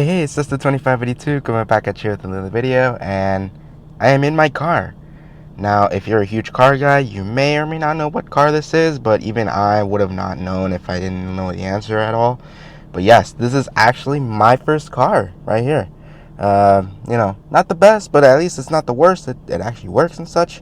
Hey, it's just the 2582 coming back at you with another video, and I am in my car. Now, if you're a huge car guy, you may or may not know what car this is, but even I would have not known if I didn't know the answer at all. But yes, this is actually my first car right here. Not the best, but at least it's not the worst. It actually works and such.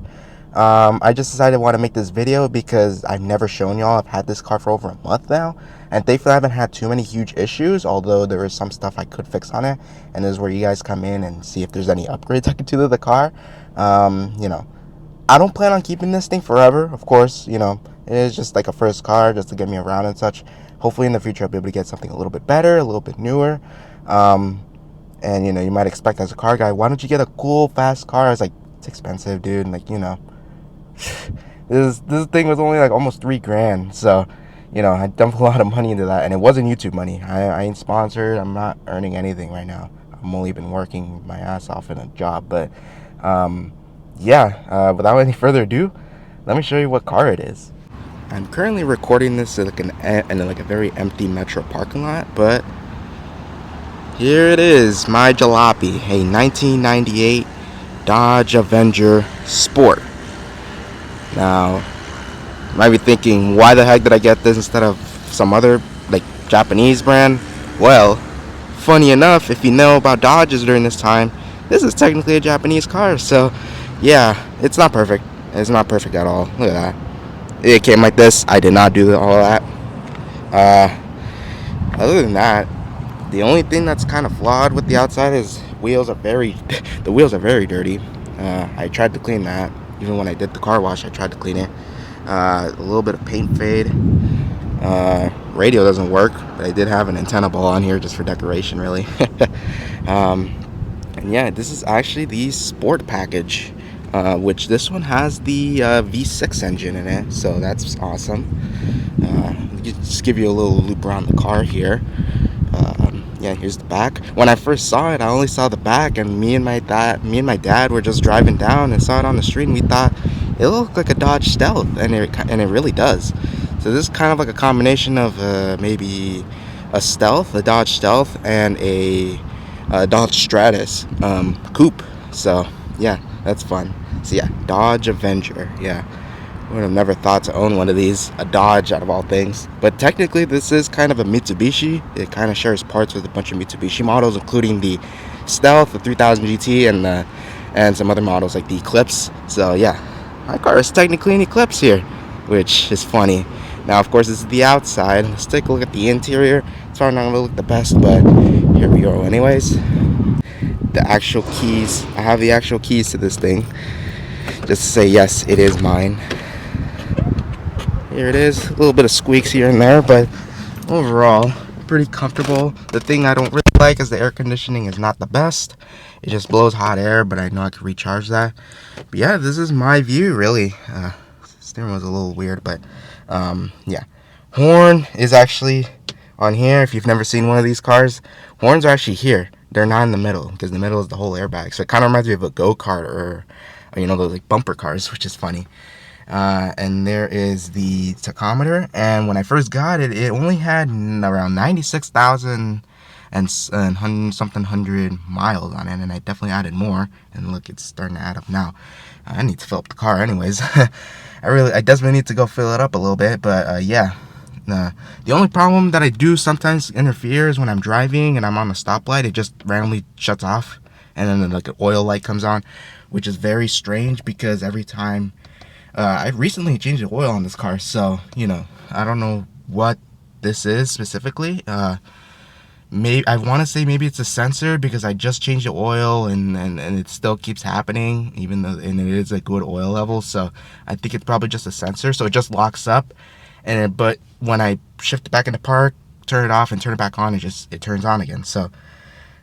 I just decided I want to make this video because I've never shown y'all. I've had this car for over a month now, and thankfully I haven't had too many huge issues, although there is some stuff I could fix on it, and this is where you guys come in and see if there's any upgrades I could do to the car. I don't plan on keeping this thing forever, of course. It is just like a first car just to get me around and such. Hopefully in the future I'll be able to get something a little bit better, a little bit newer. And you might expect as a car guy, why don't you get a cool, fast car? It's like, it's expensive, dude. This thing was only like almost $3,000, so I dumped a lot of money into that, and it wasn't YouTube money. I ain't sponsored. I'm not earning anything right now. I'm only been working my ass off in a job. But without any further ado, let me show you what car it is. I'm currently recording this in a very empty metro parking lot, but here it is, my jalopy, a 1998 Dodge Avenger Sport. Now, you might be thinking, why the heck did I get this instead of some other, like, Japanese brand? Well, funny enough, if you know about Dodges during this time, this is technically a Japanese car. So, yeah, it's not perfect. It's not perfect at all. Look at that. It came like this. I did not do all that. Other than that, the only thing that's kind of flawed with the outside is the wheels are very dirty. I tried to clean that. Even when I did the car wash, I tried to clean it. A little bit of paint fade. Radio doesn't work, but I did have an antenna ball on here just for decoration, really. And yeah, this is actually the Sport package, which this one has the V6 engine in it, so that's awesome. Just give you a little loop around the car here. Yeah, here's the back. When I first saw it, I only saw the back, and me and my dad were just driving down and saw it on the street, and we thought it looked like a Dodge Stealth, and it really does. So this is kind of like a combination of maybe a Dodge Stealth, and a Dodge Stratus coupe. So yeah, that's fun. So yeah, Dodge Avenger. Yeah, I would have never thought to own one of these, a Dodge out of all things. But technically this is kind of a Mitsubishi. It kind of shares parts with a bunch of Mitsubishi models, including the Stealth, the 3000 GT, and some other models like the Eclipse. So yeah, my car is technically an Eclipse here, which is funny. Now, of course, this is the outside. Let's take a look at the interior. It's probably not going to look the best, but here we go anyways. The actual keys. I have the actual keys to this thing, just to say, yes, it is mine. Here it is. A little bit of squeaks here and there, but overall, pretty comfortable. The thing I don't really like is the air conditioning is not the best. It just blows hot air, but I know I can recharge that. But yeah, this is my view, really. Steering was a little weird, but yeah. Horn is actually on here. If you've never seen one of these cars, horns are actually here. They're not in the middle, because the middle is the whole airbag. So it kind of reminds me of a go-kart or those like bumper cars, which is funny. And there is the tachometer, and when I first got it, it only had around 96,000 and something hundred miles on it, and I definitely added more, and look, it's starting to add up now. I need to fill up the car anyways. I desperately need to go fill it up a little bit, but yeah. The only problem that I do sometimes interfere is when I'm driving and I'm on a stoplight, it just randomly shuts off, and then like an oil light comes on, which is very strange because every time I recently changed the oil on this car, so I don't know what this is specifically. Maybe I want to say maybe it's a sensor, because I just changed the oil and it still keeps happening, even though it is a good oil level. So I think it's probably just a sensor. So it just locks up, but when I shift it back into park, turn it off and turn it back on, it turns on again. So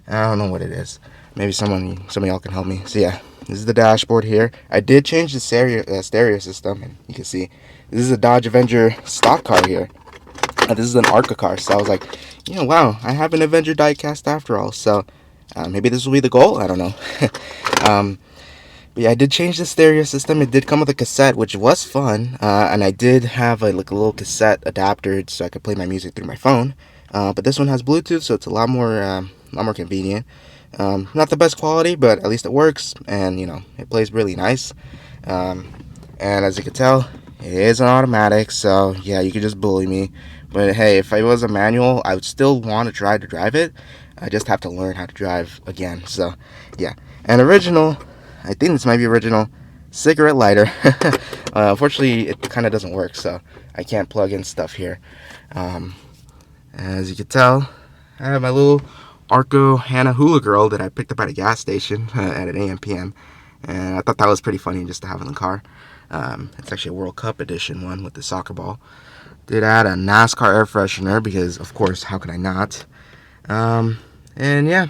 I don't know what it is. Maybe some of y'all can help me. So yeah, this is the dashboard here. I did change the stereo system, and you can see this is a Dodge Avenger stock car here. This is an ARCA car, so I was like, wow, I have an Avenger diecast after all. So maybe this will be the goal. I don't know. But yeah, I did change the stereo system. It did come with a cassette, which was fun, and I did have a little cassette adapter so I could play my music through my phone. But this one has Bluetooth, so it's a lot more a lot more convenient. Not the best quality, but at least it works, and it plays really nice. Um, and as you can tell, it is an automatic, so yeah, you could just bully me. But hey, if it was a manual, I would still want to try to drive it. I just have to learn how to drive again. So yeah, and original, I think this might be original cigarette lighter. Unfortunately, it kind of doesn't work, so I can't plug in stuff here. As you can tell, I have my little Arco Hannah Hula Girl that I picked up at a gas station at an AM/PM, and I thought that was pretty funny just to have in the car. It's actually a World Cup edition one with the soccer ball. Did add a NASCAR air freshener because, of course, how could I not? And yeah,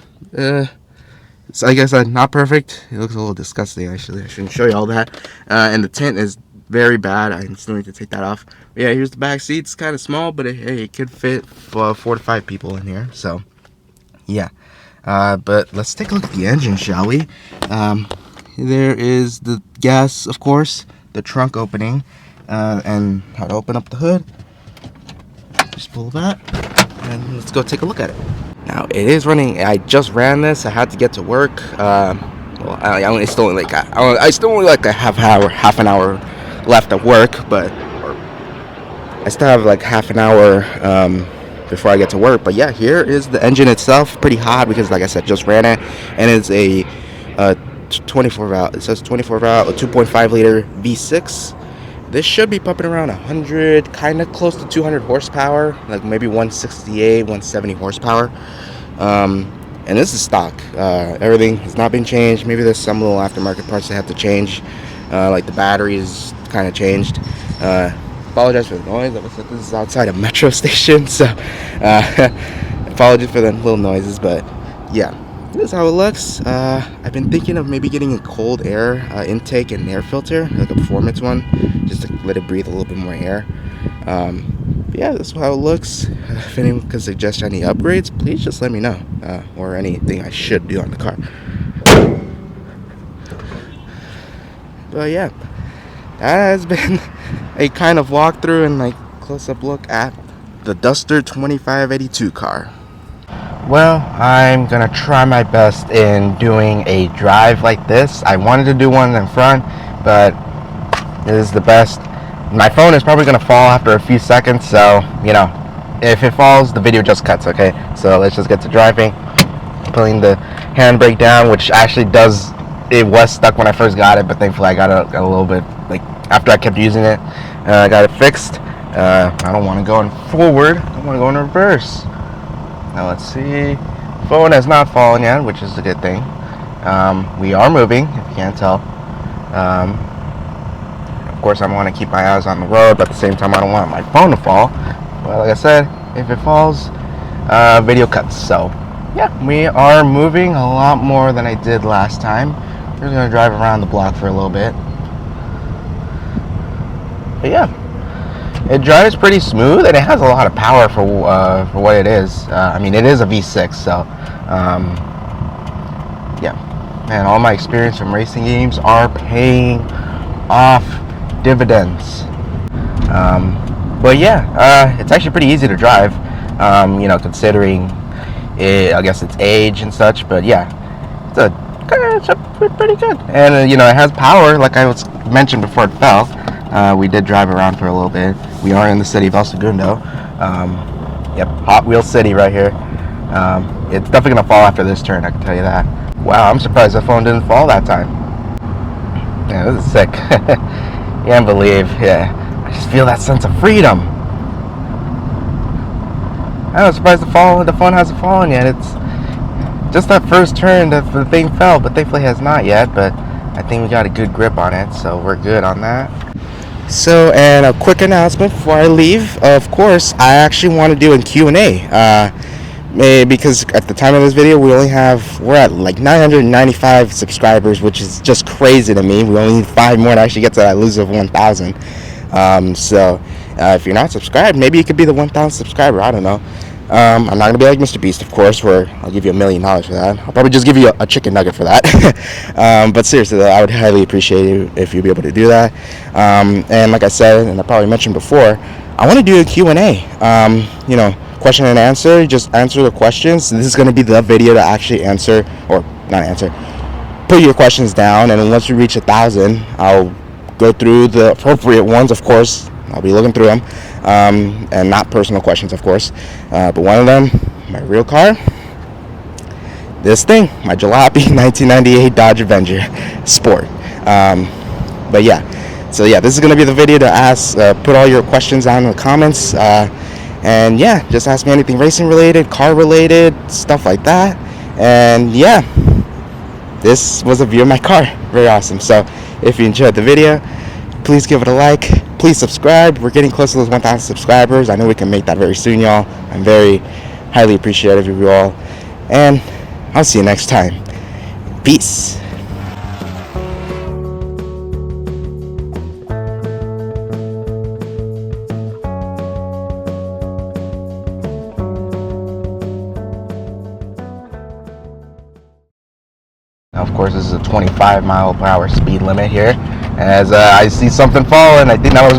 so I guess not perfect. It looks a little disgusting, actually. I shouldn't show you all that. And the tint is very bad. I still need to take that off. But yeah, here's the back seat. It's kind of small, but hey, it could fit 4 to 5 people in here. So yeah. But let's take a look at the engine, shall we? There is the gas, of course, the trunk opening, and how to open up the hood. Just pull that, and let's go take a look at it. Now it is running. I just ran this. I had to get to work. Well, I still only like a half an hour left of work, but I still have like half an hour before I get to work. But yeah, here is the engine itself. Pretty hot because, like I said, just ran it, and it's a 24 valve. It says 24 valve, a 2.5 liter V6. This should be pumping around 100, kind of close to 200 horsepower, like maybe 168, 170 horsepower. And this is stock. Everything has not been changed. Maybe there's some little aftermarket parts that have to change, like the battery is kind of changed. Apologize for the noise. Like I said, this is outside a metro station, so apologies for the little noises, but yeah. This is how it looks. I've been thinking of maybe getting a cold air intake and air filter, like a performance one, just to let it breathe a little bit more air. But yeah, this is how it looks. If anyone can suggest any upgrades, please just let me know, or anything I should do on the car. But yeah, that has been a kind of walkthrough and like close-up look at the Duster 2582 car. Well, I'm gonna try my best in doing a drive like this. I wanted to do one in front, but this is the best. My phone is probably gonna fall after a few seconds, so if it falls, the video just cuts. Okay, so let's just get to driving. Pulling the handbrake down, which actually it was stuck when I first got it, but thankfully I got it a little bit, like after I kept using it, I got it fixed. I don't want to go in forward, I want to go in reverse. Now let's see. Phone has not fallen yet, which is a good thing. We are moving, if you can't tell. Of course, I want to keep my eyes on the road, but at the same time, I don't want my phone to fall. But like I said, if it falls, video cuts. So yeah, we are moving a lot more than I did last time. We're gonna drive around the block for a little bit. But yeah. It drives pretty smooth, and it has a lot of power for what it is. I mean, it is a V6, so yeah. And all my experience from racing games are paying off dividends. But yeah, it's actually pretty easy to drive. Considering I guess its age and such. But yeah, it's pretty good, and it has power, like I was mentioned before it fell. We did drive around for a little bit. We are in the city of El Segundo. Yep, Hot Wheel City right here. It's definitely gonna fall after this turn, I can tell you that. Wow, I'm surprised the phone didn't fall that time. Yeah, this is sick. Can't believe, yeah. I just feel that sense of freedom. I was surprised the phone hasn't fallen yet. It's just that first turn that the thing fell, but thankfully it has not yet. But I think we got a good grip on it, so we're good on that. So, and a quick announcement before I leave. Of course, I actually want to do a Q&A. Because at the time of this video, we're at like 995 subscribers, which is just crazy to me. We only need 5 more to actually get to that elusive 1,000. So if you're not subscribed, maybe you could be the 1,000th subscriber. I don't know. I'm not gonna be like Mr. Beast, of course, where I'll give you $1 million for that. I'll probably just give you a chicken nugget for that. But seriously, though, I would highly appreciate it if you'd be able to do that. And like I said, and I probably mentioned before, I want to do a Q&A. question and answer. You just answer the questions. This is going to be the video to actually answer, or not answer, put your questions down, and then once we reach 1,000, I'll go through the appropriate ones, of course. I'll be looking through them, and not personal questions, of course. But one of them, my real car, this thing, my jalopy 1998 Dodge Avenger Sport. But yeah, so yeah, this is gonna be the video to ask, put all your questions down in the comments, and yeah, just ask me anything racing related, car related, stuff like that. And yeah, this was a view of my car. Very awesome. So if you enjoyed the video, please give it a like. Please subscribe. We're getting close to those 1,000 subscribers. I know we can make that very soon, y'all. I'm very highly appreciative of you all, and I'll see you next time. Peace. Now, of course, this is a 25 mile per hour speed limit here. As I see something falling, I think that was